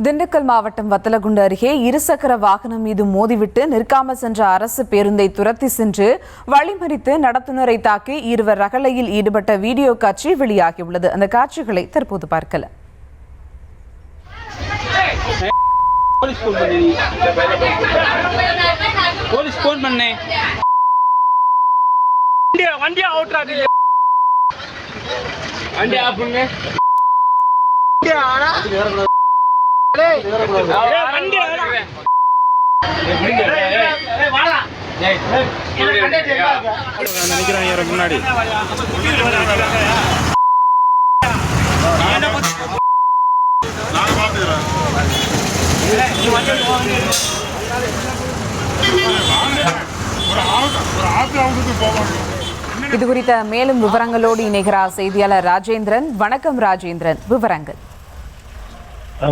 திண்டுக்கல் மாவட்டம் வத்தலகுண்டு அருகே இருசக்கர வாகனம் மீது மோதிவிட்டு நிற்காமல் சென்ற அரசு பேருந்தை துரத்தி சென்று வழிமறித்து நடத்துனரை தாக்கி இருவர் ரகளையில் ஈடுபட்ட வீடியோ காட்சி வெளியாகியுள்ளது. அந்த காட்சிகளை தற்போது பார்க்கலாம். முன்னாடி இது குறித்த மேலும் விவரங்களோடு இணைகிறார் செய்தியாளர் ராஜேந்திரன். வணக்கம் ராஜேந்திரன், விவரங்கள்.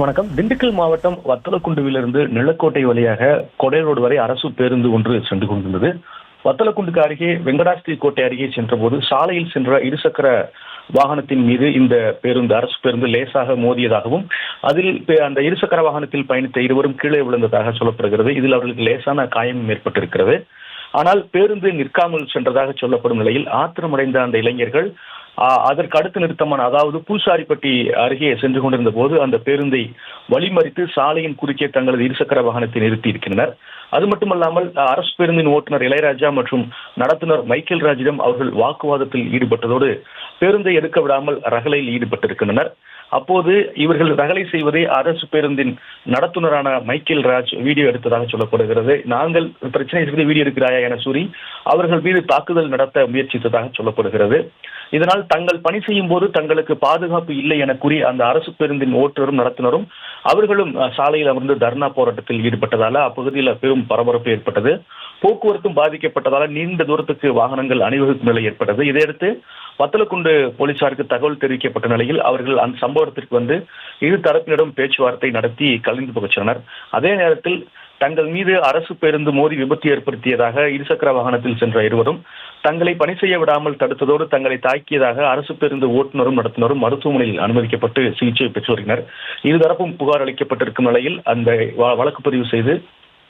வணக்கம். திண்டுக்கல் மாவட்டம் வத்தலக்குண்டுவிலிருந்து நிலக்கோட்டை வழியாக கொடை ரோடு வரை அரசு பேருந்து ஒன்று சென்று கொண்டிருந்தது. வத்தலக்குண்டுக்கு அருகே வெங்கடாஸ்திரி கோட்டை அருகே சென்றபோது சாலையில் சென்ற இருசக்கர வாகனத்தின் மீது இந்த அரசு பேருந்து லேசாக மோதியதாகவும் அதில் அந்த இருசக்கர வாகனத்தில் பயணித்த இருவரும் கீழே விழுந்ததாக சொல்லப்படுகிறது. இதில் அவர்களுக்கு லேசான காயம் ஏற்பட்டிருக்கிறது. ஆனால் பேருந்து நிற்காமல் சென்றதாக சொல்லப்படும் நிலையில் ஆத்திரமடைந்த அந்த இளைஞர்கள் அதற்கு அடுத்த நிறுத்தமான அதாவது பூசாரிப்பட்டி அருகே சென்று கொண்டிருந்த போது அந்த பேருந்தை வழிமறித்து சாலையின் குறுக்கே தங்களது இருசக்கர வாகனத்தை நிறுத்தி இருக்கின்றனர். அது மட்டுமல்லாமல் அரசு பேருந்தின் ஓட்டுநர் இளையராஜா மற்றும் நடத்துனர் மைக்கேல் ராஜிடம் அவர்கள் வாக்குவாதத்தில் ஈடுபட்டதோடு பேருந்தை எடுக்க விடாமல் ரகளையில் ஈடுபட்டிருக்கின்றனர். அப்போது இவர்கள் ரகளை செய்வதை அரசு பேருந்தின் நடத்துனரான மைக்கேல் ராஜ் வீடியோ எடுத்ததாக சொல்லப்படுகிறது. நாங்கள் பிரச்சனை செய்து வீடியோ எடுக்கிறாயா என கூறி அவர்கள் மீது தாக்குதல் நடத்த முயற்சித்ததாக சொல்லப்படுகிறது. இதனால் தங்கள் பணி செய்யும் போது தங்களுக்கு பாதுகாப்பு இல்லை என கூறி அந்த அரசு பேருந்தின் ஓட்டுநரும் நடத்துனரும் அவர்களும் சாலையில் அமர்ந்து தர்ணா போராட்டத்தில் ஈடுபட்டதால அப்பகுதியில் பெரும் பரபரப்பு ஏற்பட்டது. போக்குவரத்தும் பாதிக்கப்பட்டதால நீண்ட தூரத்துக்கு வாகனங்கள் அணிவகுக்கும் நிலை ஏற்பட்டது. இதையடுத்து வத்தலக்குண்டு போலீசாருக்கு தகவல் தெரிவிக்கப்பட்ட நிலையில் அவர்கள் அந்த சம்பவத்திற்கு வந்து இரு தரப்பினரும் பேச்சுவார்த்தை நடத்தி கலைந்து புகச்சினர். அதே நேரத்தில் தங்கள் மீது அரசு பேருந்து மோதி விபத்து ஏற்படுத்தியதாக இருசக்கர வாகனத்தில் சென்ற இருவரும் தங்களை பணி செய்ய விடாமல் தடுத்ததோடு தங்களை தாக்கியதாக அரசு பேருந்து ஓட்டுநரும் நடத்துனரும் மருத்துவமனையில் அனுமதிக்கப்பட்டு சிகிச்சை பெற்று வருகின்றனர். இருதரப்பும் புகார் அளிக்கப்பட்டிருக்கும் நிலையில் அந்த வழக்கு பதிவு செய்து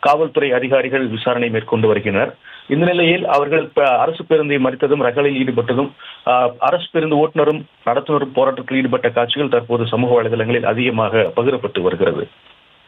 காவல்துறை அதிகாரிகள் விசாரணை மேற்கொண்டு வருகின்றனர். இந்த நிலையில் அவர்கள் அரசு பேருந்தை மறித்ததும் ரகளையில் ஈடுபட்டதும் அரசு பேருந்து ஓட்டுநரும் நடத்துனரும் போராட்டத்தில் ஈடுபட்ட காட்சிகள் தற்போது சமூக வலைதளங்களில் அதிகமாக பகிரப்பட்டு வருகிறது.